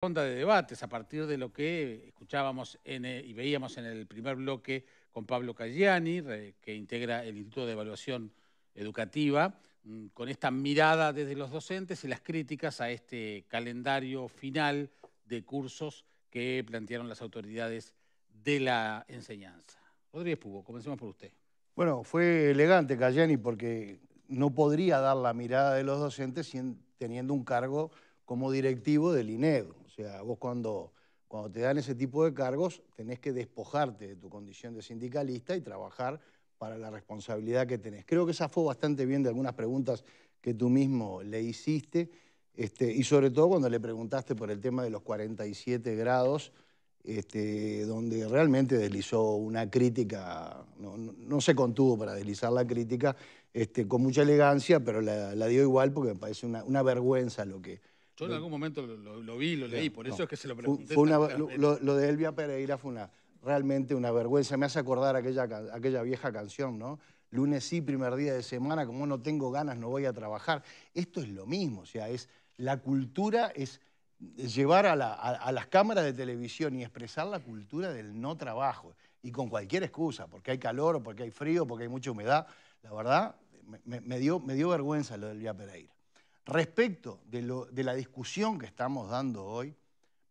Ronda de debates a partir de lo que escuchábamos y veíamos en el primer bloque con Pablo Caggiani, que integra el Instituto de Evaluación Educativa, con esta mirada desde los docentes y las críticas a este calendario final de cursos que plantearon las autoridades de la enseñanza. Rodríguez Pugo, comencemos por usted. Bueno, fue elegante Caggiani porque no podría dar la mirada de los docentes teniendo un cargo como directivo del INEDU. O sea, vos cuando te dan ese tipo de cargos tenés que despojarte de tu condición de sindicalista y trabajar para la responsabilidad que tenés. Creo que esa fue bastante bien de algunas preguntas que tú mismo le hiciste, y sobre todo cuando le preguntaste por el tema de los 47 grados, donde realmente deslizó una crítica, no se contuvo para deslizar la crítica, con mucha elegancia, pero la dio igual porque me parece una vergüenza lo que... Yo en algún momento lo vi, lo leí, por eso es que se lo pregunté lo de Elvia Pereira fue realmente una vergüenza. Me hace acordar aquella vieja canción, ¿no? Lunes sí, primer día de semana, como no tengo ganas no voy a trabajar. Esto es lo mismo, o sea, la cultura es llevar a las cámaras de televisión y expresar la cultura del no trabajo, y con cualquier excusa, porque hay calor, o porque hay frío, porque hay mucha humedad. La verdad, me dio vergüenza lo de Elvia Pereira. Respecto de la discusión que estamos dando hoy,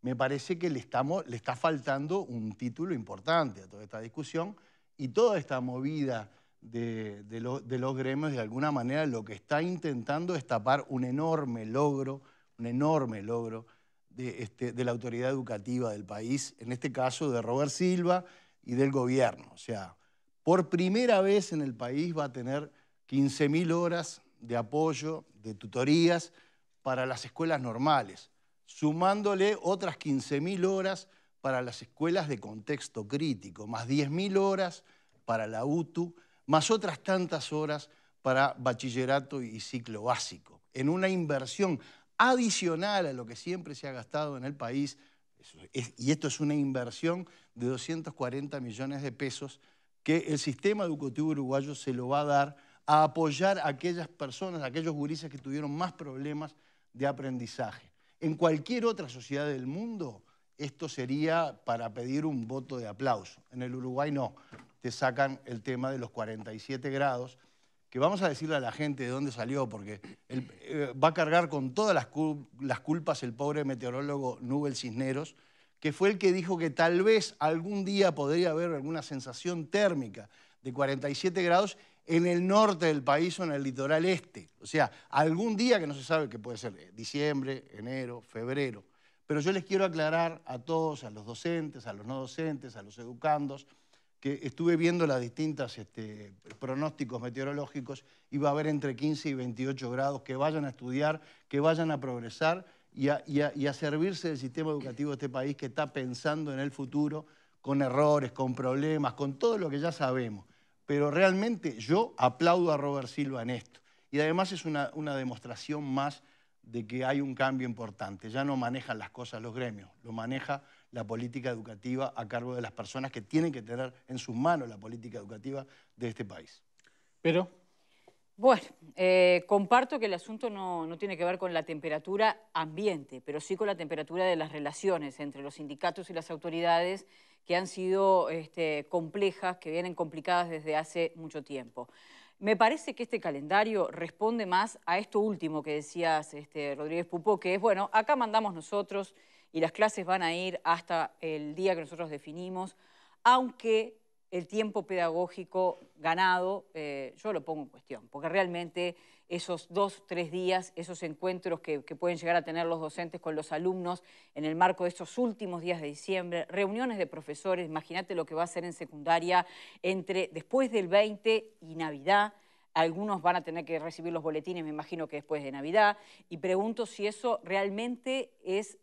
me parece que le está faltando un título importante a toda esta discusión, y toda esta movida de los gremios, de alguna manera, lo que está intentando es tapar un enorme logro de la autoridad educativa del país, en este caso de Robert Silva y del gobierno. O sea, por primera vez en el país va a tener 15.000 horas de apoyo, de tutorías para las escuelas normales, sumándole otras 15.000 horas para las escuelas de contexto crítico, más 10.000 horas para la UTU, más otras tantas horas para bachillerato y ciclo básico, en una inversión adicional a lo que siempre se ha gastado en el país, y esto es una inversión de 240 millones de pesos que el sistema educativo uruguayo se lo va a dar a apoyar a aquellas personas, a aquellos gurises que tuvieron más problemas de aprendizaje. En cualquier otra sociedad del mundo, esto sería para pedir un voto de aplauso. En el Uruguay no, te sacan el tema de los 47 grados, que vamos a decirle a la gente de dónde salió, porque va a cargar con todas las culpas el pobre meteorólogo Nubel Cisneros, que fue el que dijo que tal vez algún día podría haber alguna sensación térmica de 47 grados en el norte del país o en el litoral este. O sea, algún día que no se sabe, que puede ser diciembre, enero, febrero. Pero yo les quiero aclarar a todos, a los docentes, a los no docentes, a los educandos, que estuve viendo los distintos pronósticos meteorológicos, y va a haber entre 15 y 28 grados, que vayan a estudiar, que vayan a progresar y a servirse del sistema educativo de este país, que está pensando en el futuro, con errores, con problemas, con todo lo que ya sabemos. Pero realmente yo aplaudo a Robert Silva en esto. Y además es una demostración más de que hay un cambio importante. Ya no manejan las cosas los gremios, lo maneja la política educativa a cargo de las personas que tienen que tener en sus manos la política educativa de este país. Pero... Bueno, comparto que el asunto no tiene que ver con la temperatura ambiente, pero sí con la temperatura de las relaciones entre los sindicatos y las autoridades, que han sido complejas, que vienen complicadas desde hace mucho tiempo. Me parece que este calendario responde más a esto último que decías, Rodríguez Pupo, que es, bueno, acá mandamos nosotros y las clases van a ir hasta el día que nosotros definimos, aunque el tiempo pedagógico ganado, yo lo pongo en cuestión, porque realmente esos 2, 3 días, esos encuentros que pueden llegar a tener los docentes con los alumnos en el marco de estos últimos días de diciembre, reuniones de profesores, imagínate lo que va a ser en secundaria después del 20 y Navidad. Algunos van a tener que recibir los boletines, me imagino que después de Navidad, y pregunto si eso realmente es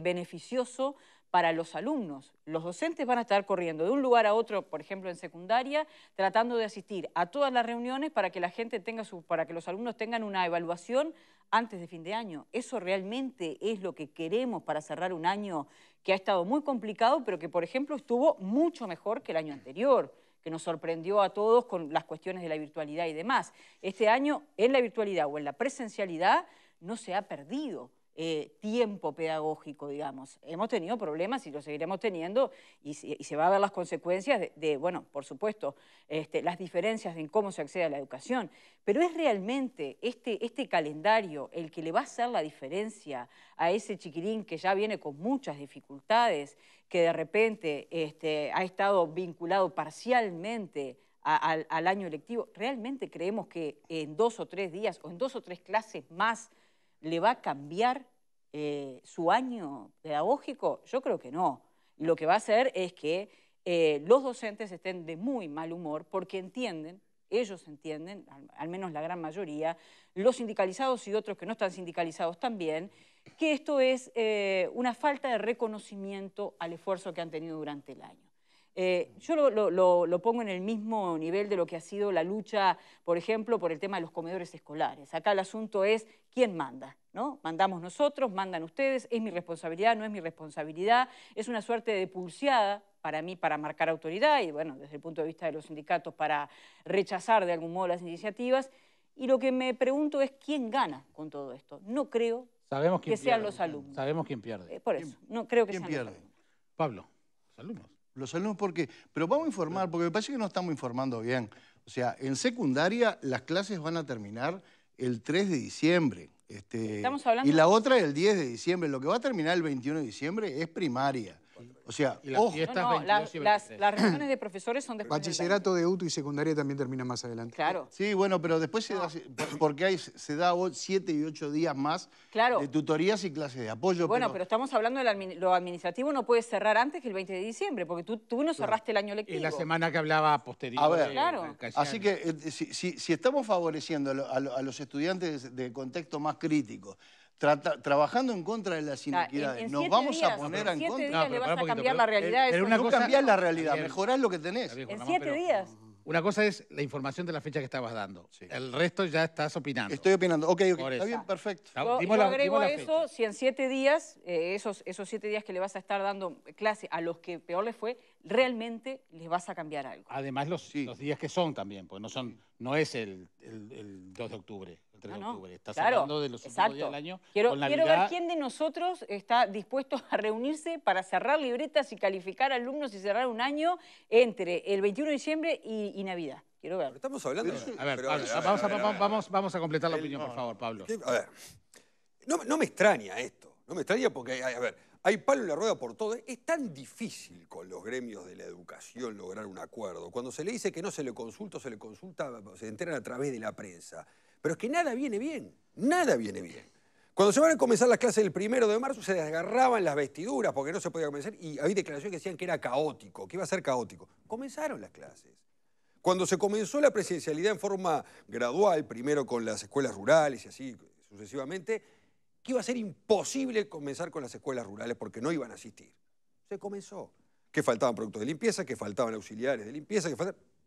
beneficioso para los alumnos. Los docentes van a estar corriendo de un lugar a otro, por ejemplo en secundaria, tratando de asistir a todas las reuniones para que la gente para que los alumnos tengan una evaluación antes de fin de año. ¿Eso realmente es lo que queremos para cerrar un año que ha estado muy complicado, pero que, por ejemplo, estuvo mucho mejor que el año anterior, que nos sorprendió a todos con las cuestiones de la virtualidad y demás? Este año, en la virtualidad o en la presencialidad, no se ha perdido. tiempo pedagógico, digamos. Hemos tenido problemas y lo seguiremos teniendo y se va a ver las consecuencias bueno, por supuesto, las diferencias en cómo se accede a la educación. Pero es realmente este calendario el que le va a hacer la diferencia a ese chiquilín que ya viene con muchas dificultades, que de repente ha estado vinculado parcialmente al año lectivo. ¿Realmente creemos que en 2 o 3 días o en 2 o 3 clases más le va a cambiar su año pedagógico? Yo creo que no. Lo que va a hacer es que los docentes estén de muy mal humor porque entienden, ellos entienden, al menos la gran mayoría, los sindicalizados y otros que no están sindicalizados también, que esto es una falta de reconocimiento al esfuerzo que han tenido durante el año. Yo lo pongo en el mismo nivel de lo que ha sido la lucha, por ejemplo, por el tema de los comedores escolares. Acá el asunto es quién manda, ¿no? Mandamos nosotros, mandan ustedes, es mi responsabilidad, no es mi responsabilidad. Es una suerte de pulseada para mí para marcar autoridad y, bueno, desde el punto de vista de los sindicatos para rechazar de algún modo las iniciativas. Y lo que me pregunto es quién gana con todo esto. No creo que sean los alumnos. Sabemos quién pierde. Por eso, no creo que sean pierde? los alumnos. Pablo, los alumnos. Los alumnos, ¿por qué? Pero vamos a informar, porque me parece que no estamos informando bien. O sea, en secundaria las clases van a terminar el 3 de diciembre. Estamos hablando... Y la otra el 10 de diciembre. Lo que va a terminar el 21 de diciembre es primaria. O sea, ojo. Las reuniones de profesores son después. Bachillerato de UTU y secundaria también termina más adelante. Claro. Sí, bueno, pero después porque se da 7 y 8 días más de tutorías y clases de apoyo. Bueno, pero estamos hablando de lo administrativo, no puede cerrar antes que el 20 de diciembre, porque tú no cerraste el año lectivo. Es la semana que hablaba posterior. A ver, claro. Así que si estamos favoreciendo a los estudiantes de contexto más crítico, trabajando en contra de las inequidades, nos vamos a poner en contra. En 7 días le vas a cambiar la realidad. No cambiás la realidad, mejorás lo que tenés. En 7 días. Una cosa es la información de la fecha que estabas dando. Sí. El resto ya estás opinando. Estoy opinando. Ok, está bien, perfecto. Yo agrego a eso, si en 7 días, esos 7 días que le vas a estar dando clase a los que peor les fue, realmente les vas a cambiar algo. Además, los días que son también, pues no es el 2 de octubre, el 3 de octubre. Estás hablando de los últimos días del año. Quiero ver quién de nosotros está dispuesto a reunirse para cerrar libretas y calificar alumnos y cerrar un año entre el 21 de diciembre y Navidad. Quiero ver. Estamos hablando... A ver, vamos a completar la opinión, por favor, Pablo. A ver, no me extraña esto. No me extraña porque, a ver, hay palo en la rueda por todo. Es tan difícil con los gremios de la educación lograr un acuerdo. Cuando se le dice que no se le consulta, se enteran a través de la prensa. Pero es que nada viene bien, nada viene bien. Cuando se van a comenzar las clases el 1 de marzo, se desgarraban las vestiduras porque no se podía comenzar y había declaraciones que decían que era caótico, que iba a ser caótico. Comenzaron las clases. Cuando se comenzó la presencialidad en forma gradual, primero con las escuelas rurales y así sucesivamente, que iba a ser imposible comenzar con las escuelas rurales porque no iban a asistir. Se comenzó. Que faltaban productos de limpieza, que faltaban auxiliares de limpieza,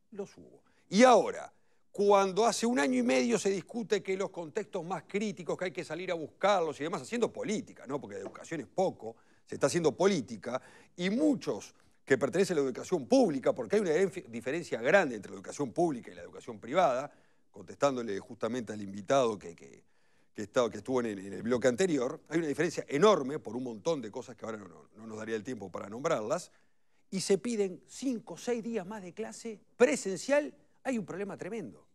los hubo. Y ahora, cuando hace 1 año y medio se discute que los contextos más críticos, que hay que salir a buscarlos y demás, haciendo política, ¿no? Porque de educación es poco, se está haciendo política, y muchos que pertenecen a la educación pública, porque hay una diferencia grande entre la educación pública y la educación privada, contestándole justamente al invitado que estuvo en el bloque anterior, hay una diferencia enorme por un montón de cosas que ahora no nos daría el tiempo para nombrarlas, y se piden 5 o 6 días más de clase presencial. Hay un problema tremendo.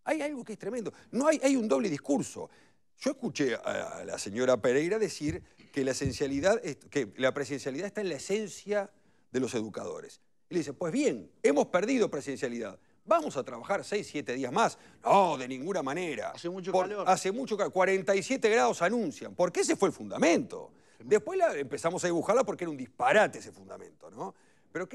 Hay algo que es tremendo. Hay un doble discurso. Yo escuché a la señora Pereira decir que la presencialidad está en la esencia de los educadores. Y le dice, pues bien, hemos perdido presencialidad. Vamos a trabajar 6, 7 días más. No, de ninguna manera. Hace mucho calor. Hace mucho calor. 47 grados anuncian. Porque ese fue el fundamento. Después empezamos a dibujarla porque era un disparate ese fundamento, ¿no? Pero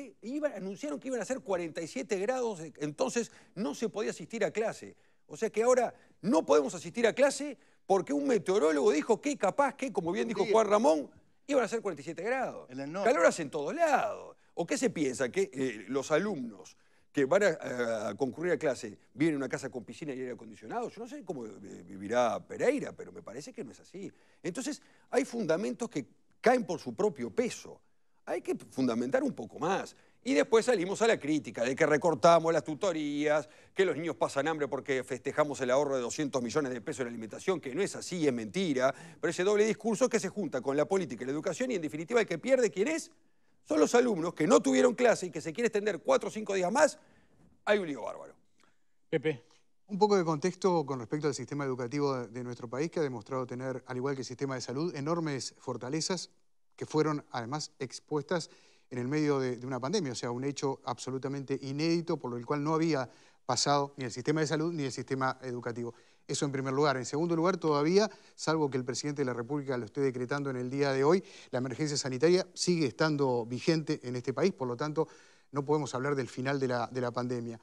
anunciaron que iban a ser 47 grados, entonces no se podía asistir a clase. O sea que ahora no podemos asistir a clase porque un meteorólogo dijo que capaz que, como bien dijo Juan Ramón, iban a ser 47 grados. Calor hace en todos lados. ¿O qué se piensa? Que los alumnos que van a concurrir a clase viven en una casa con piscina y aire acondicionado. Yo no sé cómo vivirá Pereira, pero me parece que no es así. Entonces hay fundamentos que caen por su propio peso. Hay que fundamentar un poco más. Y después salimos a la crítica de que recortamos las tutorías, que los niños pasan hambre porque festejamos el ahorro de 200 millones de pesos en la alimentación, que no es así, es mentira. Pero ese doble discurso que se junta con la política y la educación y en definitiva el que pierde, ¿quién es? Son los alumnos que no tuvieron clase y que se quiere extender 4 o 5 días más. Hay un lío bárbaro. Pepe. Un poco de contexto con respecto al sistema educativo de nuestro país, que ha demostrado tener, al igual que el sistema de salud, enormes fortalezas que fueron además expuestas en el medio de una pandemia, o sea, un hecho absolutamente inédito por el cual no había pasado ni el sistema de salud ni el sistema educativo. Eso en primer lugar. En segundo lugar, todavía, salvo que el presidente de la República lo esté decretando en el día de hoy, la emergencia sanitaria sigue estando vigente en este país, por lo tanto, no podemos hablar del final de la pandemia.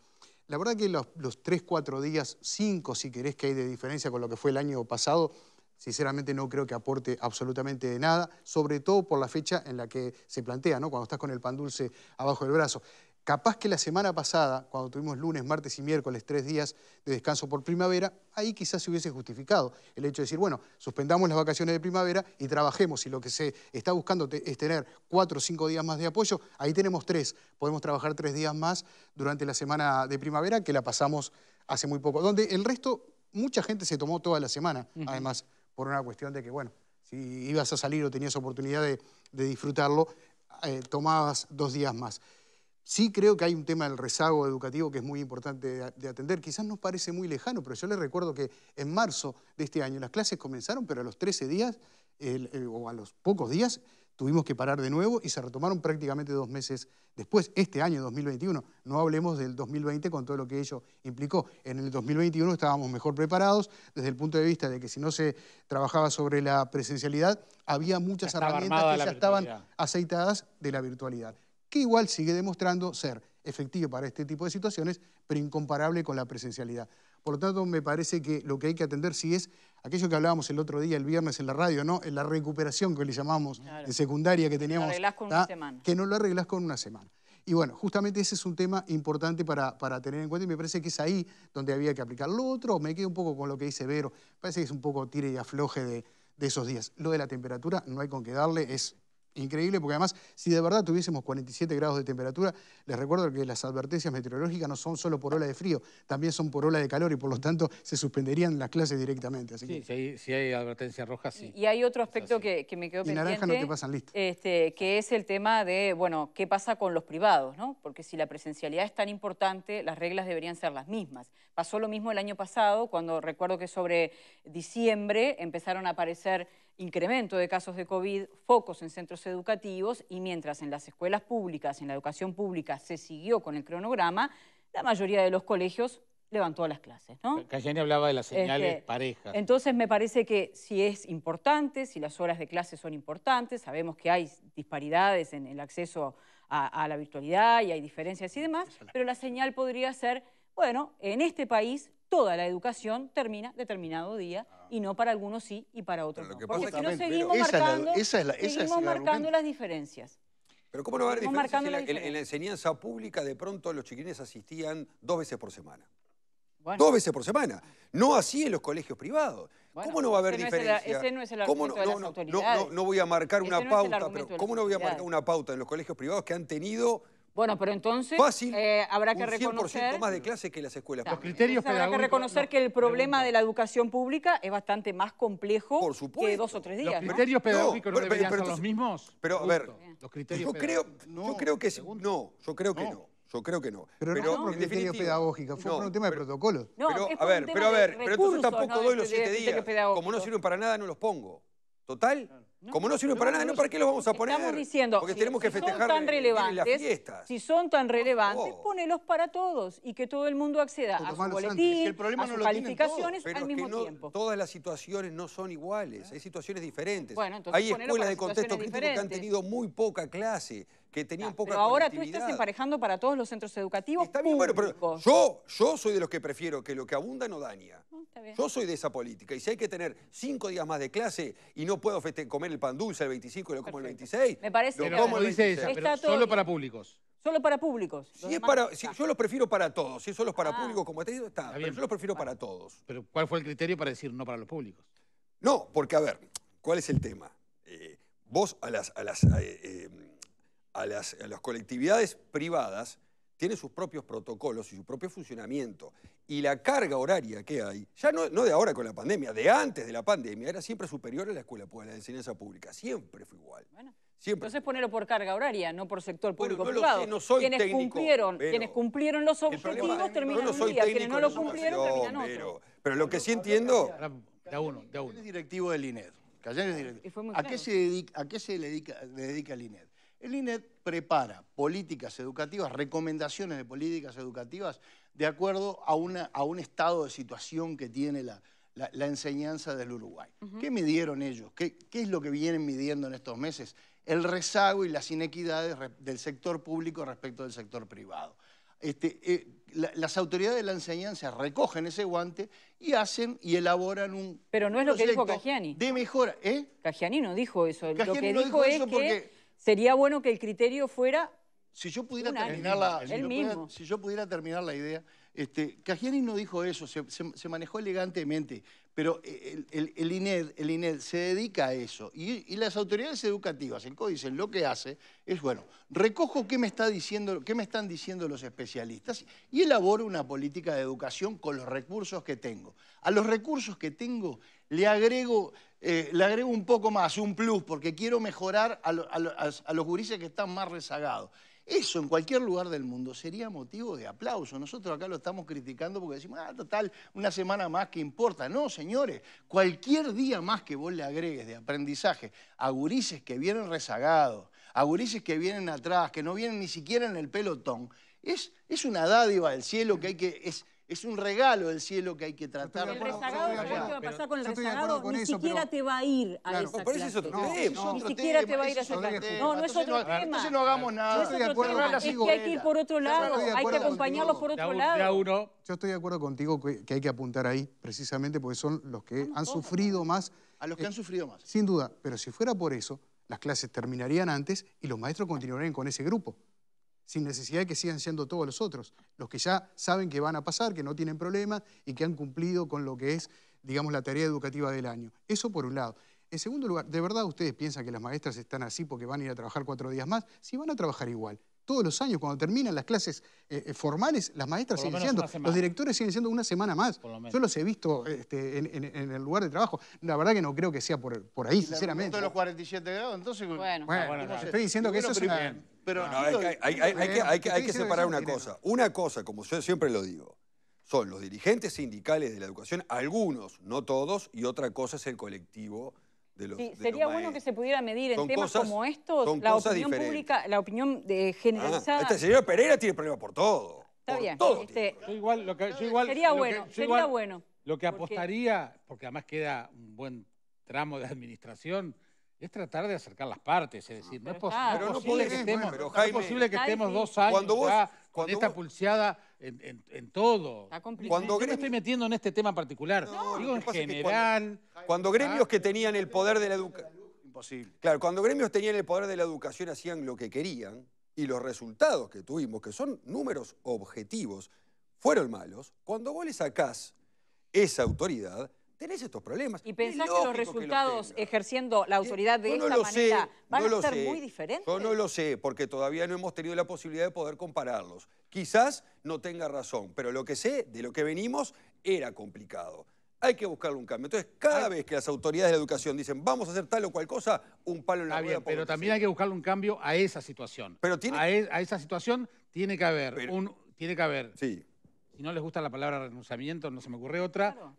La verdad que los 3, 4 días, 5 si querés que hay de diferencia con lo que fue el año pasado, sinceramente no creo que aporte absolutamente nada, sobre todo por la fecha en la que se plantea, ¿no? Cuando estás con el pan dulce abajo del brazo. Capaz que la semana pasada, cuando tuvimos lunes, martes y miércoles 3 días de descanso por primavera, ahí quizás se hubiese justificado el hecho de decir, bueno, suspendamos las vacaciones de primavera y trabajemos. Y lo que se está buscando es tener 4 o 5 días más de apoyo, ahí tenemos 3. Podemos trabajar 3 días más durante la semana de primavera, que la pasamos hace muy poco. Donde el resto, mucha gente se tomó toda la semana, además, por una cuestión de que, bueno, si ibas a salir o tenías oportunidad de disfrutarlo, tomabas 2 días más. Sí creo que hay un tema del rezago educativo que es muy importante de atender. Quizás nos parece muy lejano, pero yo les recuerdo que en marzo de este año las clases comenzaron, pero a los 13 días o a los pocos días tuvimos que parar de nuevo y se retomaron prácticamente 2 meses después, este año 2021. No hablemos del 2020 con todo lo que ello implicó. En el 2021 estábamos mejor preparados desde el punto de vista de que si no se trabajaba sobre la presencialidad, había muchas herramientas que ya estaban aceitadas de la virtualidad, que igual sigue demostrando ser efectivo para este tipo de situaciones, pero incomparable con la presencialidad. Por lo tanto, me parece que lo que hay que atender sí es aquello que hablábamos el otro día, el viernes en la radio, ¿no? En la recuperación que le llamamos de secundaria que teníamos. Lo arreglás con una semana. Que no lo arreglás con una semana. Y bueno, justamente ese es un tema importante para tener en cuenta y me parece que es ahí donde había que aplicar. Lo otro, me quedo un poco con lo que dice Vero, parece que es un poco tire y afloje de esos días. Lo de la temperatura, no hay con qué darle, es increíble, porque además, si de verdad tuviésemos 47 grados de temperatura, les recuerdo que las advertencias meteorológicas no son solo por ola de frío, también son por ola de calor y por lo tanto se suspenderían las clases directamente. Así que... si hay advertencia roja, sí. Y hay otro aspecto que me quedó pendiente. Y naranja no te pasan listo. Que es el tema de, bueno, ¿qué pasa con los privados, ¿no? Porque si la presencialidad es tan importante, las reglas deberían ser las mismas. Pasó lo mismo el año pasado, cuando recuerdo que sobre diciembre empezaron a aparecer incremento de casos de COVID, focos en centros educativos, y mientras en las escuelas públicas, en la educación pública, se siguió con el cronograma, la mayoría de los colegios levantó las clases, ¿no? Cayani hablaba de las señales parejas. Entonces me parece que si es importante, si las horas de clase son importantes, sabemos que hay disparidades en el acceso a la virtualidad y hay diferencias y demás, pero la señal podría ser, bueno, en este país toda la educación termina determinado día y no para algunos sí y para otros no. Porque si no seguimos marcando las diferencias. Pero ¿cómo no va a haber diferencias en la enseñanza pública? De pronto los chiquilines asistían 2 veces por semana. Bueno. 2 veces por semana. No así en los colegios privados. Bueno, ¿cómo no va a haber diferencia? Ese no es el argumento de las autoridades. No voy a marcar una pauta, pero ¿cómo no voy a marcar una pauta en los colegios privados que han tenido... Bueno, pero entonces habrá que reconocer... 100% más de clases que las escuelas públicas. Los criterios pedagógicos... Habrá que reconocer que el problema de la educación pública es bastante más complejo que 2 o 3 días. ¿Los criterios pedagógicos no deberían ser los mismos? Pero, a ver, los criterios yo creo que no. Yo creo que no. Pero no por criterios pedagógicos, fue por un tema de protocolo. Pero entonces tampoco doy los 7 días. Como no sirven para nada, no los pongo. ¿Total? Como no sirven para nada, ¿no? ¿Para qué los vamos a poner? Estamos diciendo, porque tenemos que festejar las fiestas. Si son tan relevantes, ponelos para todos y que todo el mundo acceda a su boletín, a sus calificaciones al mismo tiempo. Todas las situaciones no son iguales, hay situaciones diferentes. Hay escuelas de contexto crítico que han tenido muy poca clase, que tenían poca conectividad. Pero ahora tú estás emparejando para todos los centros educativos públicos. Bueno, pero yo soy de los que prefiero que lo que abunda no daña. Yo soy de esa política. Y si hay que tener 5 días más de clase y no puedo comer el pan dulce el 25 y lo como el 26, me parece que como dice ella, pero solo para públicos. Solo para públicos. Yo los prefiero para todos. Si solo es para públicos, como te digo, está. Pero yo los prefiero para todos. Pero ¿cuál fue el criterio para decir no para los públicos? No, porque a ver, ¿cuál es el tema? Vos a las colectividades privadas tiene sus propios protocolos y su propio funcionamiento. Y la carga horaria que hay, ya no de ahora con la pandemia, de antes de la pandemia, era siempre superior a la escuela pública, a la enseñanza pública. Siempre fue igual. Bueno, siempre. Entonces ponerlo por carga horaria, no por sector Bueno, público-privado. no lo sé, no soy quienes técnico, quienes cumplieron los objetivos terminan un día, quienes no lo cumplieron terminan otro. Pero lo que sí entiendo... De a uno. Es directivo del INED. Cayani es directivo. Y fue muy ¿A claro. qué se dedica el INED? El INED prepara políticas educativas, recomendaciones de políticas educativas de acuerdo a un estado de situación que tiene la enseñanza del Uruguay. ¿Qué midieron ellos? ¿Qué es lo que vienen midiendo en estos meses? El rezago y las inequidades del sector público respecto del sector privado. Las autoridades de la enseñanza recogen ese guante y hacen y elaboran un Pero no es lo que dijo proyecto Caggiani. de mejora. Caggiani no dijo eso. Lo Caggiani que no dijo dijo es eso que porque- sería bueno que el criterio fuera... Si yo pudiera Un año. terminar Él mismo. si yo pudiera terminar la idea, Caggiani no dijo eso, se manejó elegantemente, pero el INED se dedica a eso. Y las autoridades educativas, el CODICEN, lo que hace es, bueno, recojo qué me están diciendo los especialistas y elaboro una política de educación con los recursos que tengo. A los recursos que tengo le agrego un poco más, un plus, porque quiero mejorar a los gurises que están más rezagados. Eso en cualquier lugar del mundo sería motivo de aplauso. Nosotros acá lo estamos criticando porque decimos, total, una semana más, ¿qué importa? No, señores, cualquier día más que vos le agregues de aprendizaje a gurises que vienen rezagados, a gurises que vienen atrás, que no vienen ni siquiera en el pelotón, es una dádiva del cielo que hay que... Es un regalo del cielo que hay que tratar. El rezagado, ¿sabés qué va a pasar con el yo estoy de acuerdo rezagado? con Ni eso, siquiera pero- te va a ir a Claro, esa pero ese es clase. otro No, tema. ni siquiera te va a ir a esa Ese es clase. otro tema. No, no es otro Entonces tema. Entonces no hagamos nada. No es estoy de otro acuerdo tema. con la Es que hay que ir por otro lado. estoy de Hay que acuerdo acompañarlos por De otro a lado. uno. Yo estoy de acuerdo contigo que hay que apuntar ahí, precisamente porque son los que han sufrido más. A los que han sufrido más. Sin duda, pero si fuera por eso, las clases terminarían antes y los maestros continuarían con ese grupo, sin necesidad de que sigan siendo todos los otros, los que ya saben que van a pasar, que no tienen problema y que han cumplido con lo que es, digamos, la tarea educativa del año. Eso por un lado. En segundo lugar, ¿de verdad ustedes piensan que las maestras están así porque van a ir a trabajar 4 días más? Sí, van a trabajar igual. Todos los años, cuando terminan las clases formales, las maestras Por lo siguen menos siendo, una semana. los directores siguen siendo una semana más. Por lo menos. Yo los he visto en el lugar de trabajo. La verdad que no creo que sea por ahí, ¿Y sinceramente. de los 47 grados? Entonces, Bueno. Bueno, no, estoy diciendo que eso es una... Pero No, hay que separar una dinero. cosa. Una cosa, como yo siempre lo digo, son los dirigentes sindicales de la educación, algunos, no todos, y otra cosa es el colectivo de los Sí, de sería los bueno que maestros. se pudiera medir en Son temas cosas- como estos son la cosas opinión diferentes. pública, la opinión generalizada. Esta señora Pereira tiene problema por todo. Está por bien. todo. Yo igual, Sería lo que- bueno, yo sería igual bueno. Lo que Porque- apostaría, porque además queda un buen tramo de administración, es tratar de acercar las partes. Es decir, no es pero está- Pero no posible que podés, estemos, pero, no es Jaime, posible que está estemos difícil. 2 años Cuando vos- ya con cuando esta vos- pulseada en todo. Está complicado. Cuando Yo me gremios- estoy metiendo en este tema en particular. No, Digo lo en que pasa es que general. Cuando gremios que tenían el poder de la educación... imposible. Claro, cuando gremios tenían el poder de la educación hacían lo que querían y los resultados que tuvimos, que son números objetivos, fueron malos. Cuando vos le sacás esa autoridad, tenés estos problemas. ¿Y pensás Es que los lógico resultados tenga. ejerciendo la autoridad de Yo no esta lo manera sé, van no a lo ser sé. muy diferentes? Yo no lo sé, porque todavía no hemos tenido la posibilidad de poder compararlos. Quizás no tenga razón, pero lo que sé, de lo que venimos, era complicado. Hay que buscarle un cambio. Entonces, cada vez que las autoridades de la educación dicen vamos a hacer tal o cual cosa, un palo en la Está rueda. bien, pero también hay que buscarle un cambio a esa situación. Pero tiene- a esa situación tiene que haber Pero- tiene que haber, Sí. si no les gusta la palabra renunciamiento, no se me ocurre otra, Claro.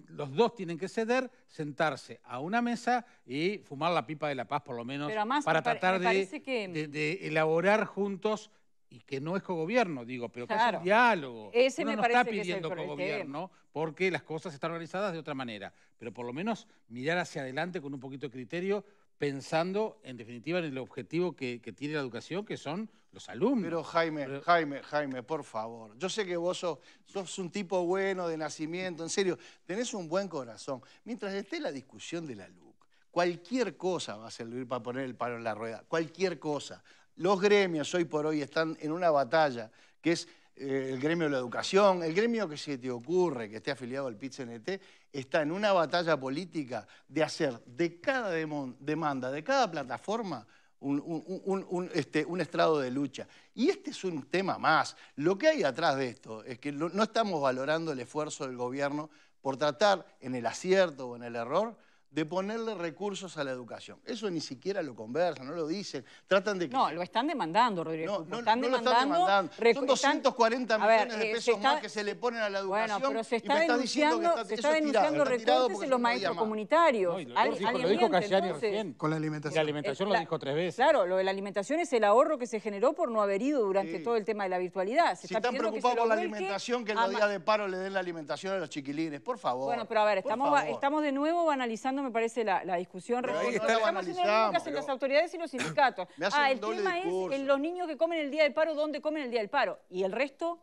los dos tienen que ceder, sentarse a una mesa y fumar la pipa de la paz por lo menos, Pero además para me tratar parece que- de elaborar juntos, y que no es cogobierno, digo, pero que es Claro. un diálogo. Ese Uno me no parece está que es el pidiendo tema. cogobierno porque las cosas están organizadas de otra manera, pero por lo menos mirar hacia adelante con un poquito de criterio, pensando en definitiva en el objetivo que tiene la educación, que son los alumnos. Pero Jaime, por favor. Yo sé que vos sos un tipo bueno de nacimiento, en serio, tenés un buen corazón. Mientras esté la discusión de la LUC, cualquier cosa va a servir para poner el palo en la rueda, cualquier cosa. Los gremios hoy por hoy están en una batalla, que es el gremio de la educación, el gremio que se te ocurre, que esté afiliado al PIT-CNT, está en una batalla política de hacer de cada demanda, de cada plataforma, un estrado de lucha. Y este es un tema más. Lo que hay atrás de esto es que no estamos valorando el esfuerzo del gobierno por tratar, en el acierto o en el error, de ponerle recursos a la educación. Eso ni siquiera lo conversan, no lo dicen. Tratan de que... No, lo están demandando, Rodrigo. No, están lo demandando. están demandando. Son 240 millones de pesos más que se le ponen a la educación. Bueno, pero se está denunciando recortes en los maestros comunitarios. Lo dijo Cayani recién. Con la alimentación. La alimentación lo dijo 3 veces. Claro, lo de la alimentación es el ahorro que se generó por no haber ido durante todo el tema de la virtualidad. Si están preocupados por la alimentación, que en los días de paro le den la alimentación a los chiquilines, por favor. Bueno, pero a ver, estamos de nuevo banalizando, me parece, la discusión. Estamos haciendo lo mismo que hacen las autoridades y los sindicatos. El tema es en los niños que comen el día del paro, ¿dónde comen el día del paro? ¿Y el resto?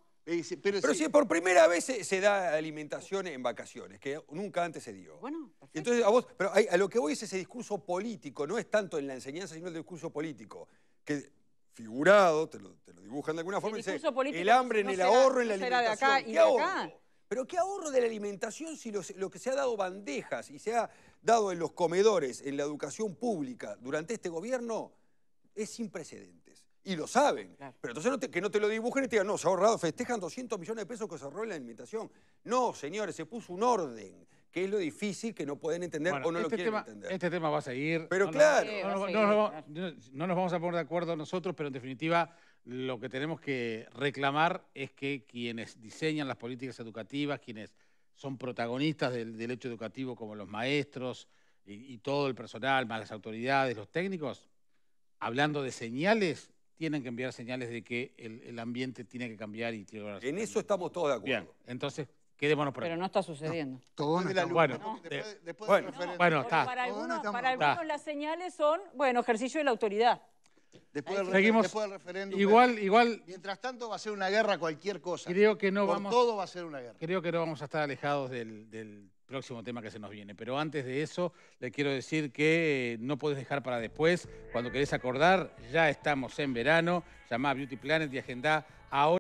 Pero si por primera vez se da alimentación en vacaciones, que nunca antes se dio. Bueno, perfecto. Entonces, pero a lo que voy es ese discurso político, no es tanto en la enseñanza, sino el discurso político, que figurado, te lo dibujan de alguna forma, dice, el hambre en el ahorro, en la alimentación. ¿Qué ahorro? Pero ¿qué ahorro de la alimentación si lo que se ha dado bandejas y se ha dado en los comedores, en la educación pública, durante este gobierno, es sin precedentes? Y lo saben. Claro. Pero entonces que no te lo dibujen y te digan, no, se ha ahorrado, festejan 200 millones de pesos que se ahorró en la alimentación. No, señores, se puso un orden, que es lo difícil que no pueden entender o no lo quieren entender. Este tema va a seguir. Pero claro. No nos vamos a poner de acuerdo nosotros, pero en definitiva lo que tenemos que reclamar es que quienes diseñan las políticas educativas, quienes son protagonistas del hecho educativo, como los maestros y todo el personal, más las autoridades, los técnicos, hablando de señales, tienen que enviar señales de que el ambiente tiene que cambiar y tiene que cambiar. En eso estamos todos de acuerdo. Bien, entonces quedémonos por ahí. Pero no está sucediendo. Todo no está bueno. Bueno, está. Para algunos las señales son, ejercicio de la autoridad. Después del referéndum. Igual. Mientras tanto va a ser una guerra cualquier cosa. Creo que no todo va a ser una guerra. Creo que no vamos a estar alejados del próximo tema que se nos viene. Pero antes de eso, le quiero decir que no puedes dejar para después. Cuando querés acordar, ya estamos en verano. Llamá a Beauty Planet y agendá ahora.